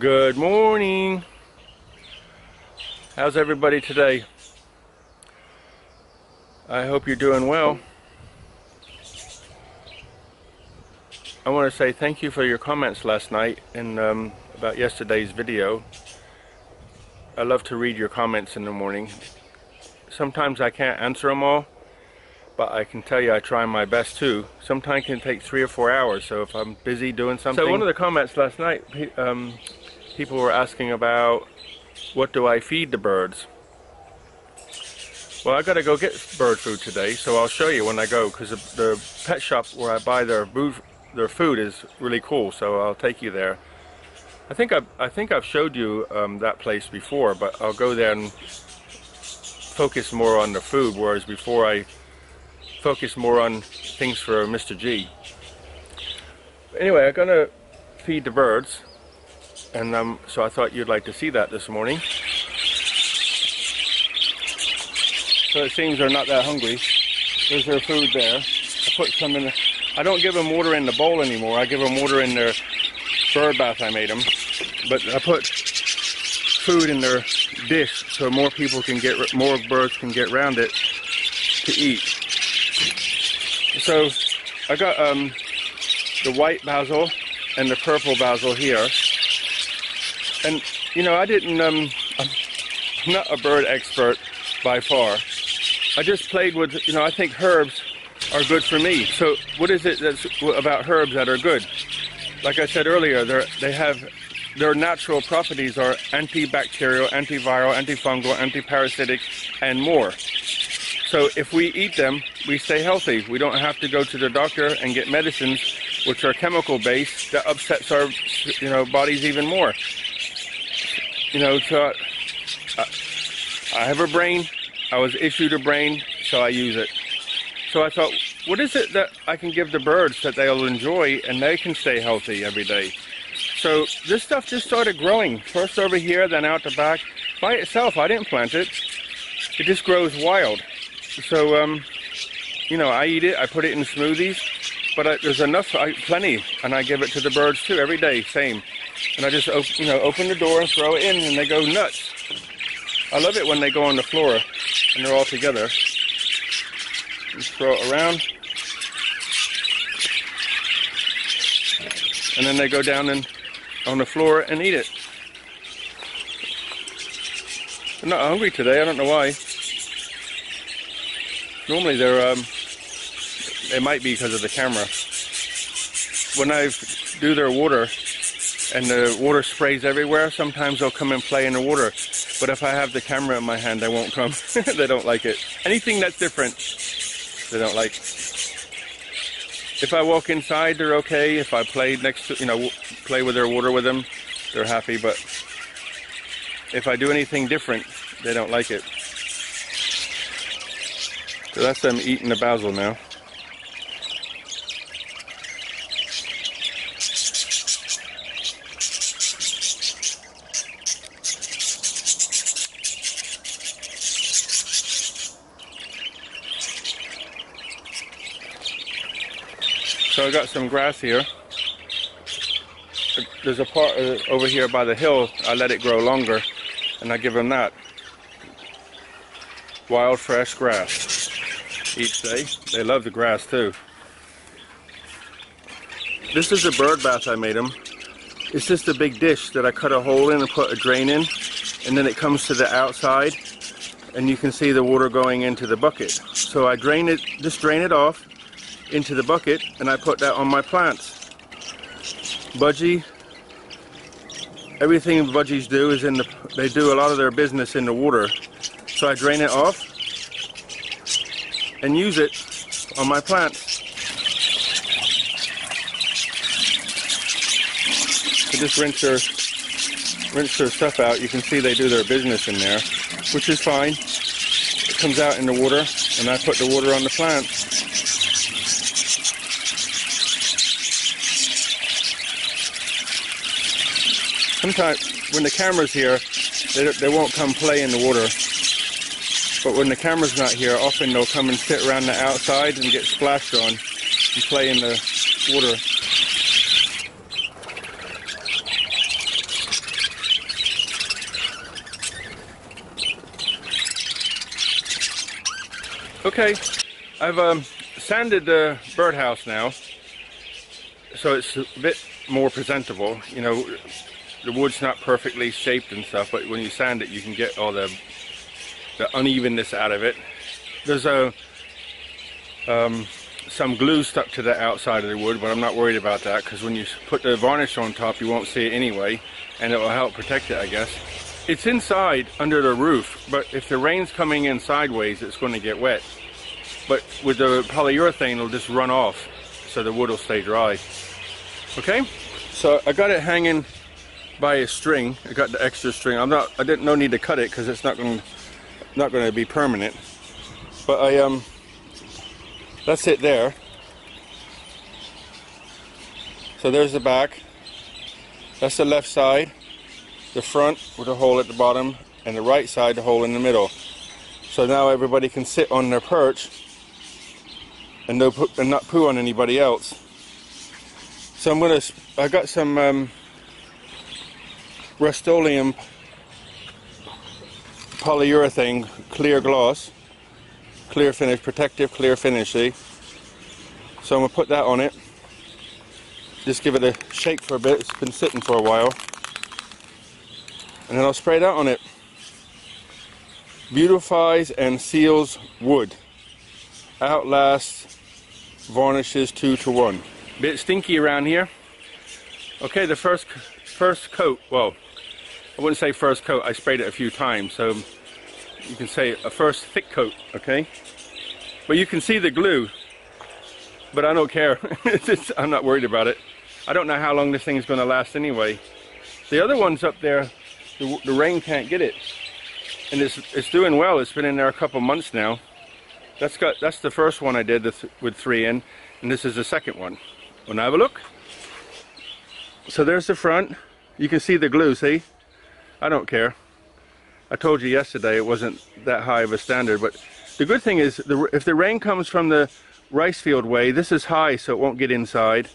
Good morning. How's everybody today? I hope you're doing well. I want to say thank you for your comments last night and about yesterday's video. I love to read your comments in the morning. Sometimes I can't answer them all, but I can tell you I try my best to. Sometimes it can take 3 or 4 hours, so if I'm busy doing something. So one of the comments last night, people were asking about what do I feed the birds. Well, I gotta go get bird food today, so I'll show you when I go, because the pet shop where I buy their food is really cool, so I'll take you there. I think I've showed you that place before, but I'll go there and focus more on the food, whereas before I focus more on things for Mr. G. Anyway, I'm gonna feed the birds, and so I thought you'd like to see that this morning. So it seems they're not that hungry. There's their food there. I put some in. I don't give them water in the bowl anymore. I give them water in their bird bath I made them. But I put food in their dish so more birds can get around it to eat. So I got the white basil and the purple basil here. And you know, I'm not a bird expert by far. I just played with, you know, I think herbs are good for me. So what is it that's about herbs that are good? Like I said earlier, their natural properties are antibacterial, antiviral, antifungal, antiparasitic, and more. So if we eat them, we stay healthy. We don't have to go to the doctor and get medicines which are chemical based that upsets our, you know, bodies even more. You know, so I have a brain. I was issued a brain, so I use it. So I thought, what is it that I can give the birds that they'll enjoy and they can stay healthy every day? So this stuff just started growing. First over here, then out the back. By itself, I didn't plant it. It just grows wild. So, you know, I eat it, I put it in smoothies, but there's enough, plenty, and I give it to the birds too, every day, same. And I just, you know, open the door and throw it in, and they go nuts. I love it when they go on the floor, and they're all together. Just throw it around. And then they go down on the floor and eat it. They're not hungry today, I don't know why. Normally they might be because of the camera. When I do their water and the water sprays everywhere, sometimes they'll come and play in the water. But if I have the camera in my hand, they won't come. They don't like it. Anything that's different, they don't like. If I walk inside, they're okay. If I play next to, you know, play with their water with them, they're happy. But if I do anything different, they don't like it. So that's them eating the basil now. So I got some grass here. There's a part over here by the hill, I let it grow longer, and I give them that. Wild, fresh grass each day. They love the grass too. This is a bird bath I made them. It's just a big dish that I cut a hole in and put a drain in, and then it comes to the outside, and you can see the water going into the bucket. So I drain it off into the bucket, and I put that on my plants. Budgie, everything Budgies do is they do a lot of their business in the water. So I drain it off and use it on my plants. So just rinse their stuff out. You can see they do their business in there, which is fine. It comes out in the water, and I put the water on the plants. Sometimes when the camera's here, they won't come play in the water. But when the camera's not here, often they'll come and sit around the outside and get splashed on and play in the water. Okay, I've sanded the birdhouse now, so it's a bit more presentable. You know, the wood's not perfectly shaped and stuff, but when you sand it, you can get all the unevenness out of it. There's some glue stuck to the outside of the wood, but I'm not worried about that, because when you put the varnish on top, you won't see it anyway, and it will help protect it, I guess. It's inside under the roof, but if the rain's coming in sideways, it's going to get wet. But with the polyurethane, it'll just run off, so the wood will stay dry. Okay, so I got it hanging by a string. I got the extra string. I didn't no need to cut it because it's not going to be permanent. But that's it there. So there's the back. That's the left side. The front with a hole at the bottom, and the right side, the hole in the middle. So now everybody can sit on their perch and not poo on anybody else. So I got some Rust-Oleum polyurethane clear gloss, clear finish, protective clear finish, see? So I'm going to put that on it. Just give it a shake for a bit. It's been sitting for a while. And then I'll spray that on it. Beautifies and seals wood. Outlasts, varnishes 2 to 1. Bit stinky around here. Okay, the first coat, well, I wouldn't say first coat, I sprayed it a few times, so you can say a first thick coat, okay? But you can see the glue, but I don't care. I'm not worried about it. I don't know how long this thing's going to last anyway. The other one's up there, the rain can't get it, and it's doing well. It's been in there a couple months now. That's the first one I did with 3 in, and this is the second one. Well, now have a look. So there's the front. You can see the glue, see? I don't care. I told you yesterday it wasn't that high of a standard, but the good thing is if the rain comes from the rice field way, this is high so it won't get inside.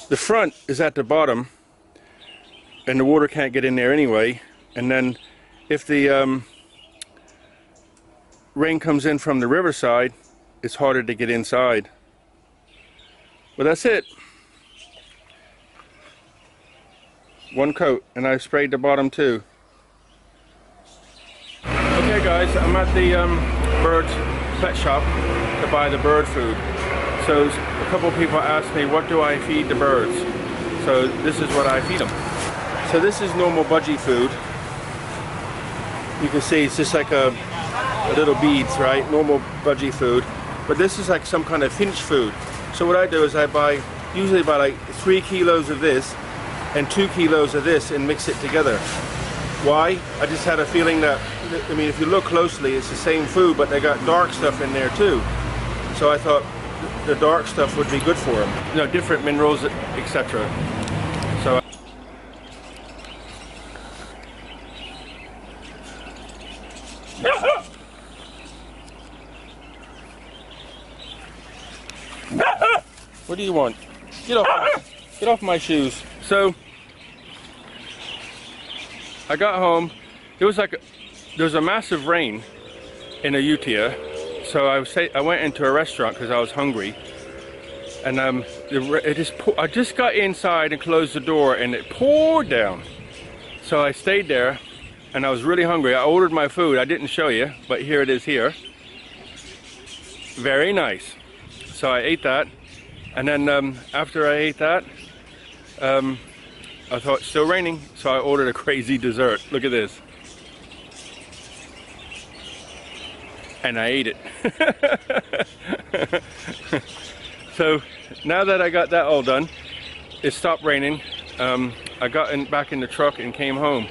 The front is at the bottom, and the water can't get in there anyway. And then if the rain comes in from the riverside, it's harder to get inside. Well, that's it. One coat, and I sprayed the bottom too. Okay guys, I'm at the bird pet shop to buy the bird food. So a couple people asked me, what do I feed the birds? So this is what I feed them. So this is normal budgie food. You can see it's just like a little beads, right? Normal budgie food. But this is like some kind of finch food. So what I do is I usually buy like 3 kilos of this and 2 kilos of this and mix it together. Why? I just had a feeling that, I mean, if you look closely, it's the same food, but they got dark stuff in there too. So I thought the dark stuff would be good for them. You know, different minerals, etc. So what do you want? Get off my shoes. So I got home. There was a massive rain in Ayutthaya, so I went into a restaurant because I was hungry, and I just got inside and closed the door, and it poured down. So I stayed there, and I was really hungry. I ordered my food. I didn't show you, but here it is here. Very nice. So I ate that, and then after I ate that, I thought it's still raining, so I ordered a crazy dessert. Look at this. And I ate it. So now that I got that all done, it stopped raining. I got back in the truck and came home.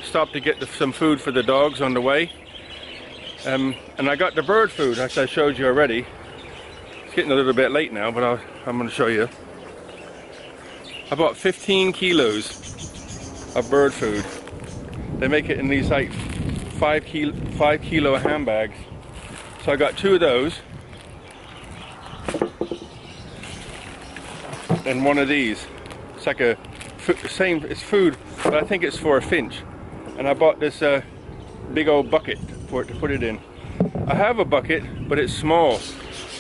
Stopped to get some food for the dogs on the way. And I got the bird food, as I showed you already. It's getting a little bit late now, but I'm going to show you. I bought 15 kilos of bird food. They make it in these like 5 kilo handbags. So I got 2 of those. And 1 of these. It's like it's food, but I think it's for a finch. And I bought this big old bucket for it to put it in. I have a bucket, but it's small.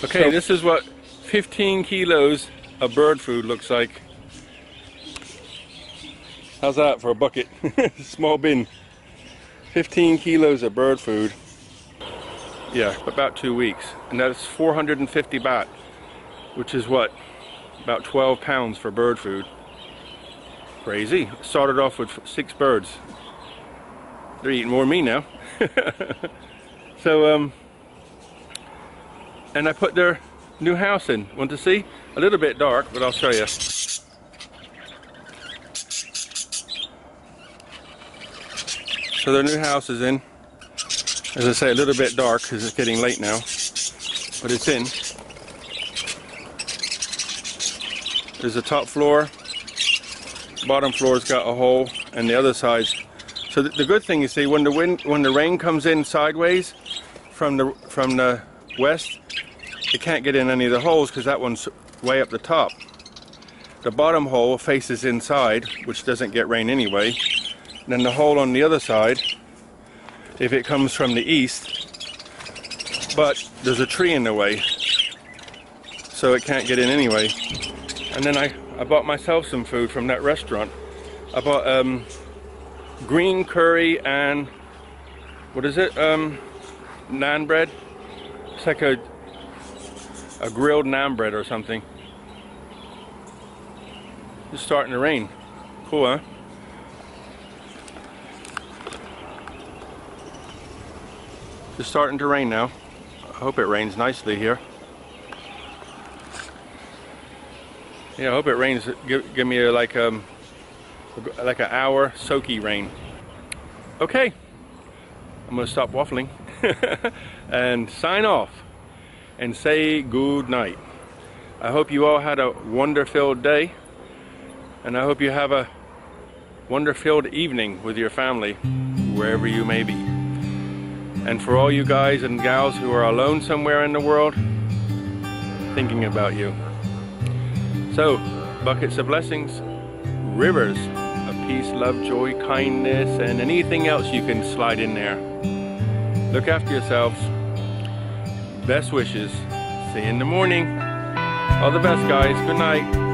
Okay, so this is what 15 kilos of bird food looks like. How's that for a bucket? Small bin. 15 kilos of bird food. Yeah, about 2 weeks. And that's 450 baht, which is what? About 12 pounds for bird food. Crazy. Started off with 6 birds. They're eating more than me now. So, and I put their new house in. Want to see? A little bit dark, but I'll show you. So their new house is in. As I say, a little bit dark because it's getting late now, but it's in. There's a top floor, bottom floor's got a hole, and the other side's. So the good thing is, see, when the rain comes in sideways from the west, it can't get in any of the holes because that one's way up the top. The bottom hole faces inside, which doesn't get rain anyway. And then the hole on the other side, if it comes from the east, but there's a tree in the way, so it can't get in anyway. And then I bought myself some food from that restaurant. I bought green curry and what is it? Naan bread. It's like a grilled naan bread or something. It's starting to rain. Cool, huh? It's starting to rain now. I hope it rains nicely here. Yeah, I hope it rains. Give me like an hour soaky rain. Okay, I'm gonna stop waffling and sign off and say good night. I hope you all had a wonder-filled day, and I hope you have a wonder-filled evening with your family, wherever you may be. And for all you guys and gals who are alone somewhere in the world, thinking about you. So, buckets of blessings, rivers of peace, love, joy, kindness, and anything else you can slide in there. Look after yourselves. Best wishes. See you in the morning. All the best, guys. Good night.